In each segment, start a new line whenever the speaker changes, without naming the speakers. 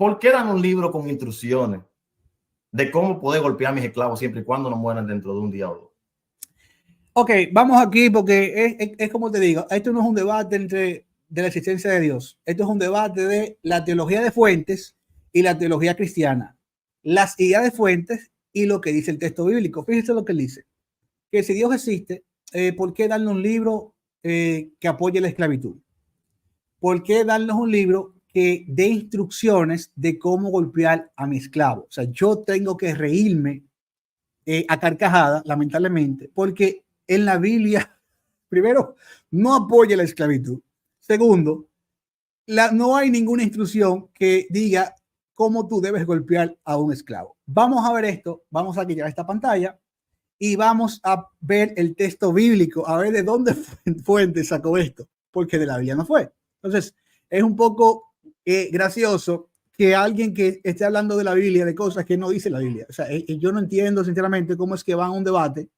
¿Por qué dan un libro con instrucciones de cómo poder golpear a mis esclavos siempre y cuando no mueran dentro de un día o dos?
Ok, vamos aquí porque es como te digo, esto no es un debate de la existencia de Dios. Esto es un debate de la teología de Fuentes y la teología cristiana. Las ideas de Fuentes y lo que dice el texto bíblico. Fíjense lo que él dice. Que si Dios existe, ¿por qué darle un libro que apoye la esclavitud? ¿Por qué darnos un libro que dé instrucciones de cómo golpear a mi esclavo? O sea, yo tengo que reírme a carcajada, lamentablemente, porque en la Biblia, primero, no apoya la esclavitud. Segundo, no hay ninguna instrucción que diga cómo tú debes golpear a un esclavo. Vamos a ver esto, vamos a quitar esta pantalla y vamos a ver el texto bíblico, a ver de dónde Fuente sacó esto, porque de la Biblia no fue. Entonces, es un poco gracioso que alguien que esté hablando de la Biblia, de cosas que no dice la Biblia. O sea, yo no entiendo sinceramente cómo es que van a un debate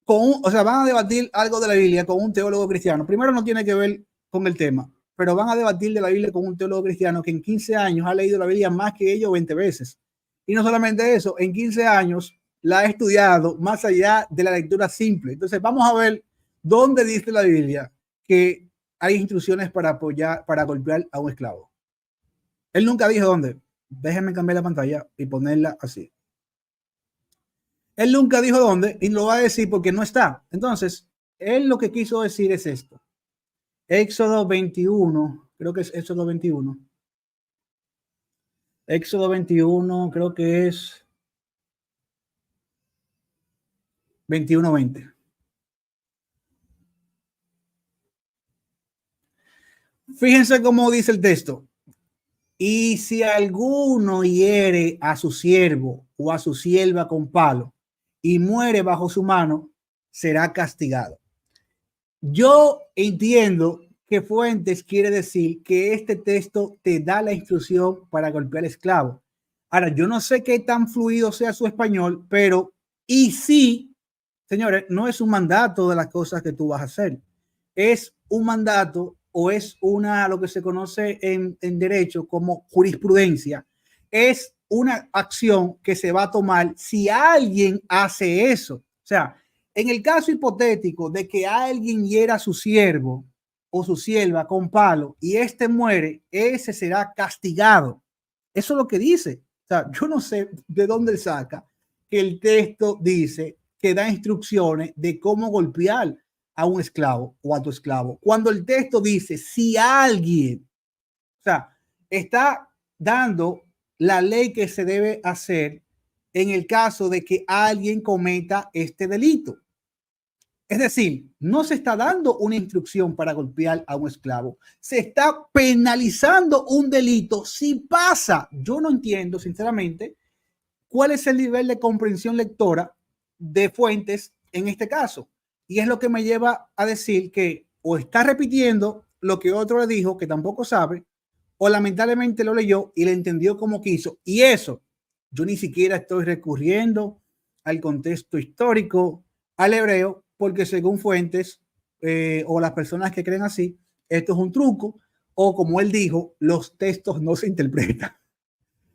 o sea, van a debatir algo de la Biblia con un teólogo cristiano. Primero, no tiene que ver con el tema, pero van a debatir de la Biblia con un teólogo cristiano que en 15 años ha leído la Biblia más que ellos 20 veces. Y no solamente eso, en 15 años la ha estudiado más allá de la lectura simple. Entonces, vamos a ver dónde dice la Biblia que hay instrucciones para apoyar, para golpear a un esclavo. Él nunca dijo dónde. Déjenme cambiar la pantalla y ponerla así. Él nunca dijo dónde y lo va a decir porque no está. Entonces, él lo que quiso decir es esto. Éxodo 21, creo que es Éxodo 21. Éxodo 21, creo que es 21:20. Fíjense cómo dice el texto. Y si alguno hiere a su siervo o a su sierva con palo y muere bajo su mano, será castigado. Yo entiendo que Fuentes quiere decir que este texto te da la instrucción para golpear al esclavo. Ahora, yo no sé qué tan fluido sea su español, pero y sí, señores, no es un mandato de las cosas que tú vas a hacer. Es un mandato o es lo que se conoce en derecho como jurisprudencia. Es una acción que se va a tomar si alguien hace eso. O sea, en el caso hipotético de que alguien hiera a su siervo o su sierva con palo y este muere, ese será castigado. Eso es lo que dice. O sea, yo no sé de dónde saca que el texto dice que da instrucciones de cómo golpear a un esclavo o a tu esclavo. Cuando el texto dice si alguien, o sea, está dando la ley que se debe hacer en el caso de que alguien cometa este delito. Es decir, no se está dando una instrucción para golpear a un esclavo. Se está penalizando un delito si pasa. Yo no entiendo, sinceramente, cuál es el nivel de comprensión lectora de Fuentes en este caso. Y es lo que me lleva a decir que o está repitiendo lo que otro le dijo, que tampoco sabe, o lamentablemente lo leyó y le entendió como quiso. Y eso, yo ni siquiera estoy recurriendo al contexto histórico, al hebreo, porque según Fuentes o las personas que creen así, esto es un truco, o como él dijo, los textos no se interpretan.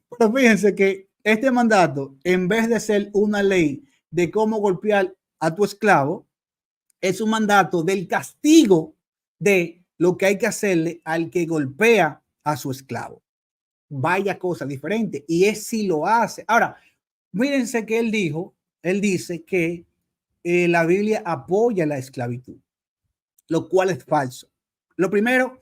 Pero fíjense que este mandato, en vez de ser una ley de cómo golpear a tu esclavo, es un mandato del castigo de lo que hay que hacerle al que golpea a su esclavo. Vaya cosa diferente. Y es si lo hace. Ahora, mírense que él dice que la Biblia apoya la esclavitud, lo cual es falso. Lo primero,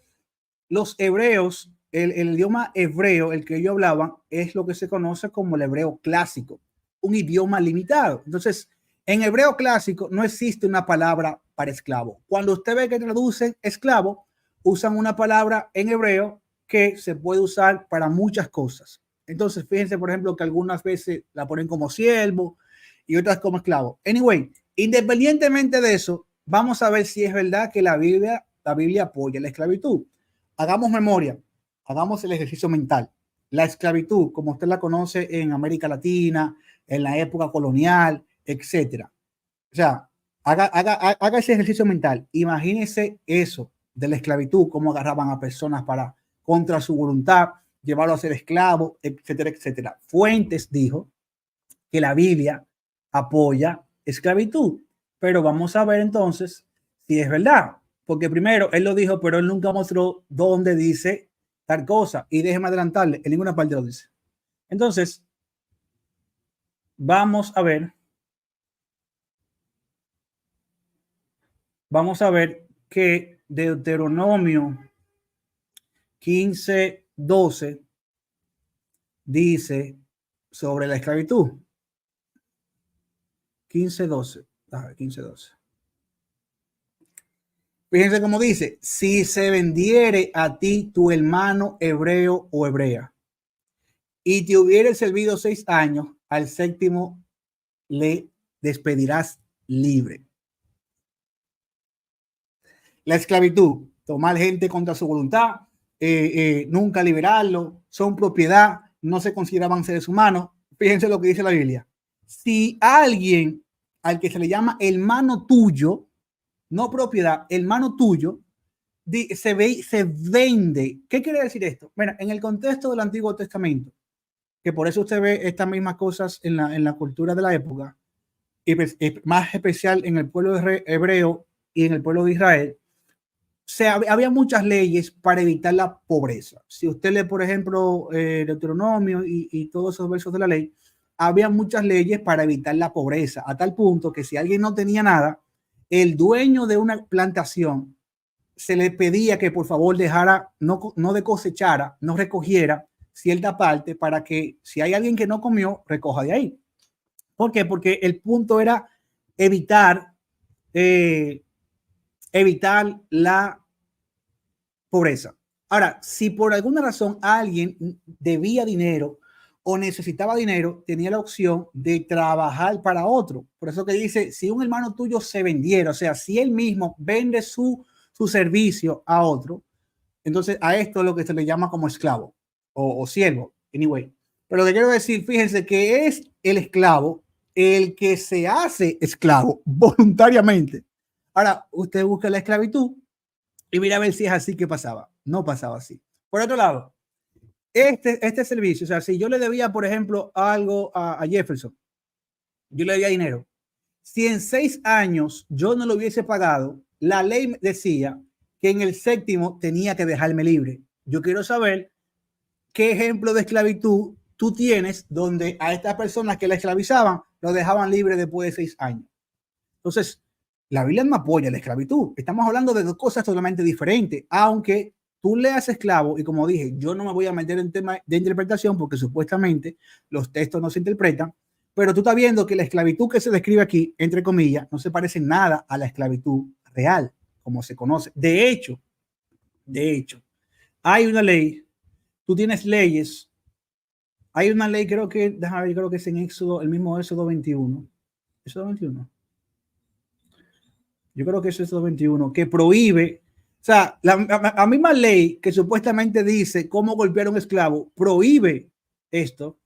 los hebreos, el idioma hebreo, el que ellos hablaban, es lo que se conoce como el hebreo clásico, un idioma limitado. Entonces, en hebreo clásico no existe una palabra para esclavo. Cuando usted ve que traducen esclavo, usan una palabra en hebreo que se puede usar para muchas cosas. Entonces, fíjense, por ejemplo, que algunas veces la ponen como siervo y otras como esclavo. Anyway, independientemente de eso, vamos a ver si es verdad que la Biblia apoya la esclavitud. Hagamos memoria, hagamos el ejercicio mental. La esclavitud, como usted la conoce en América Latina, en la época colonial, etcétera. O sea, haga ese ejercicio mental. Imagínese eso de la esclavitud, cómo agarraban a personas contra su voluntad, llevarlo a ser esclavo, etcétera, etcétera. Fuentes dijo que la Biblia apoya esclavitud, pero vamos a ver entonces si es verdad, porque primero él lo dijo, pero él nunca mostró dónde dice tal cosa, y déjeme adelantarle, en ninguna parte lo dice. Entonces, vamos a ver que Deuteronomio 15:12 dice sobre la esclavitud. 15:12. 15:12. Fíjense cómo dice: si se vendiere a ti tu hermano hebreo o hebrea y te hubiere servido 6 años, al séptimo le despedirás libre. La esclavitud, tomar gente contra su voluntad, nunca liberarlo, son propiedad, no se consideraban seres humanos. Fíjense lo que dice la Biblia. Si alguien al que se le llama hermano tuyo, no propiedad, hermano tuyo, se vende. ¿Qué quiere decir esto? Bueno, en el contexto del Antiguo Testamento, que por eso usted ve estas mismas cosas en la cultura de la época, y más especial en el pueblo hebreo y en el pueblo de Israel, había muchas leyes para evitar la pobreza. Si usted lee, por ejemplo, Deuteronomio y todos esos versos de la ley, había muchas leyes para evitar la pobreza, a tal punto que si alguien no tenía nada, el dueño de una plantación se le pedía que por favor dejara, no de cosechara, no recogiera cierta parte para que si hay alguien que no comió, recoja de ahí. ¿Por qué? Porque el punto era evitar la pobreza. Ahora, si por alguna razón alguien debía dinero o necesitaba dinero, tenía la opción de trabajar para otro. Por eso que dice, si un hermano tuyo se vendiera, o sea, si él mismo vende su servicio a otro, entonces a esto es lo que se le llama como esclavo o siervo, anyway. Pero lo que quiero decir, fíjense que es el esclavo el que se hace esclavo voluntariamente. Ahora, usted busca la esclavitud y mira a ver si es así que pasaba. No pasaba así. Por otro lado, este servicio, o sea, si yo le debía, por ejemplo, algo a Jefferson, yo le debía dinero. Si en 6 años yo no lo hubiese pagado, la ley decía que en el séptimo tenía que dejarme libre. Yo quiero saber qué ejemplo de esclavitud tú tienes donde a estas personas que la esclavizaban lo dejaban libre después de 6 años. Entonces, la Biblia no apoya la esclavitud. Estamos hablando de dos cosas totalmente diferentes, aunque tú leas esclavo y como dije, yo no me voy a meter en tema de interpretación porque supuestamente los textos no se interpretan, pero tú estás viendo que la esclavitud que se describe aquí, entre comillas, no se parece nada a la esclavitud real, como se conoce. De hecho, hay una ley, tú tienes leyes, hay una ley, creo que es en Éxodo, el mismo Éxodo 21. Éxodo 21. Yo creo que es Éxodo 21, que prohíbe, o sea, la misma ley que supuestamente dice cómo golpear a un esclavo, prohíbe esto.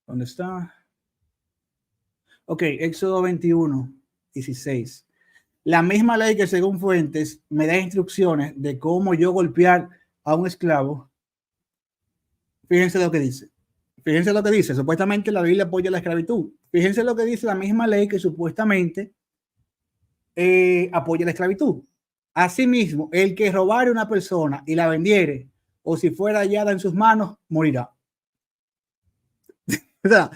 ¿Dónde está? Ok, Éxodo 21, 16. La misma ley que según fuentes me da instrucciones de cómo yo golpear a un esclavo. Fíjense lo que dice. Fíjense lo que dice. Supuestamente la Biblia apoya la esclavitud. Fíjense lo que dice la misma ley que supuestamente apoya la esclavitud. Asimismo, el que robare a una persona y la vendiere, o si fuera hallada en sus manos, morirá. O sea,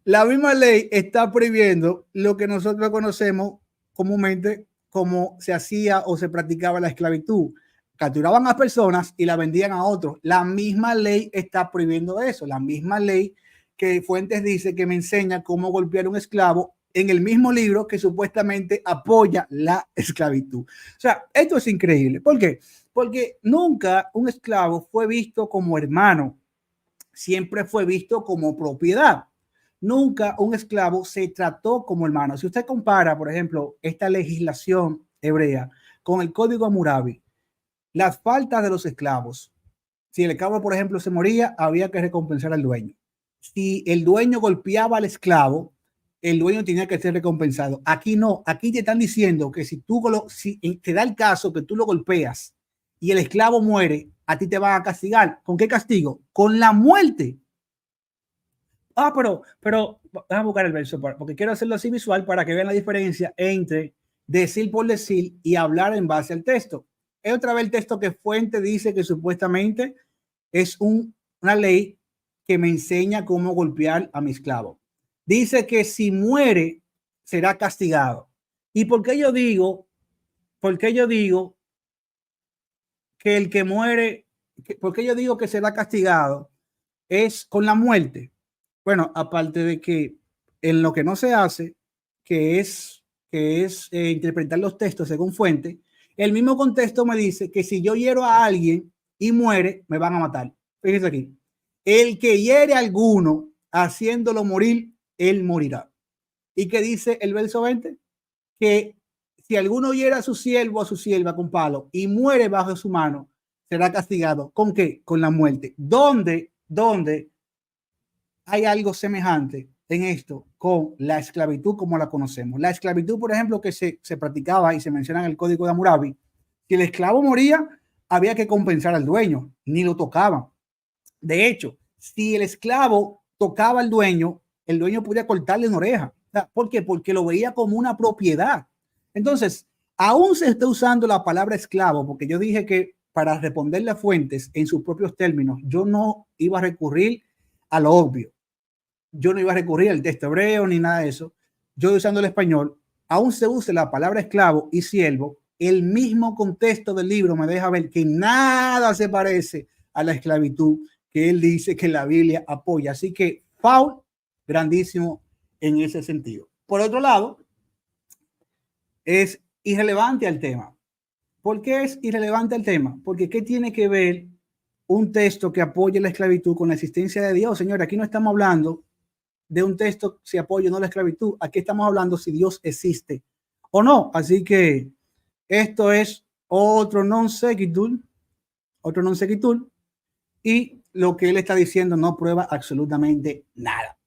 la misma ley está prohibiendo lo que nosotros conocemos comúnmente como se hacía o se practicaba la esclavitud. Capturaban a personas y la vendían a otros. La misma ley está prohibiendo eso. La misma ley que Fuentes dice que me enseña cómo golpear a un esclavo en el mismo libro que supuestamente apoya la esclavitud. O sea, esto es increíble. ¿Por qué? Porque nunca un esclavo fue visto como hermano. Siempre fue visto como propiedad. Nunca un esclavo se trató como hermano. Si usted compara, por ejemplo, esta legislación hebrea con el Código Hammurabi, las faltas de los esclavos, si el esclavo, por ejemplo, se moría, había que recompensar al dueño. Si el dueño golpeaba al esclavo, el dueño tenía que ser recompensado. Aquí no, aquí te están diciendo que si te da el caso que tú lo golpeas y el esclavo muere, a ti te van a castigar. ¿Con qué castigo? Con la muerte. Pero déjame buscar el verso porque quiero hacerlo así visual para que vean la diferencia entre decir por decir y hablar en base al texto. Es otra vez el texto que Fuente dice que supuestamente es una ley que me enseña cómo golpear a mi esclavo. Dice que si muere será castigado. ¿Y por qué yo digo que el que muere, por qué yo digo que será castigado es con la muerte? Bueno, aparte de que en lo que no se hace, que es interpretar los textos según Fuente, el mismo contexto me dice que si yo hiero a alguien y muere, me van a matar. Fíjense aquí. El que hiere a alguno haciéndolo morir, él morirá. ¿Y qué dice el verso 20? Que si alguno hiera a su siervo o a su sierva con palo y muere bajo su mano, será castigado. ¿Con qué? Con la muerte. ¿Dónde hay algo semejante en esto con la esclavitud como la conocemos? La esclavitud, por ejemplo, que se practicaba y se menciona en el Código de Hammurabi, si el esclavo moría, había que compensar al dueño, ni lo tocaban. De hecho, si el esclavo tocaba al dueño, el dueño podía cortarle una oreja. ¿Por qué? Porque lo veía como una propiedad. Entonces, aún se está usando la palabra esclavo, porque yo dije que para responderle a Fuentes en sus propios términos, yo no iba a recurrir a lo obvio. Yo no iba a recurrir al texto hebreo ni nada de eso. Yo usando el español, aún se usa la palabra esclavo y siervo, el mismo contexto del libro me deja ver que nada se parece a la esclavitud que él dice que la Biblia apoya. Así que foul grandísimo en ese sentido. Por otro lado, es irrelevante al tema. ¿Por qué es irrelevante al tema? Porque ¿qué tiene que ver un texto que apoye la esclavitud con la existencia de Dios? Señor, aquí no estamos hablando de un texto si apoya o no la esclavitud. Aquí estamos hablando si Dios existe o no. Así que esto es otro non sequitur, y lo que él está diciendo no prueba absolutamente nada.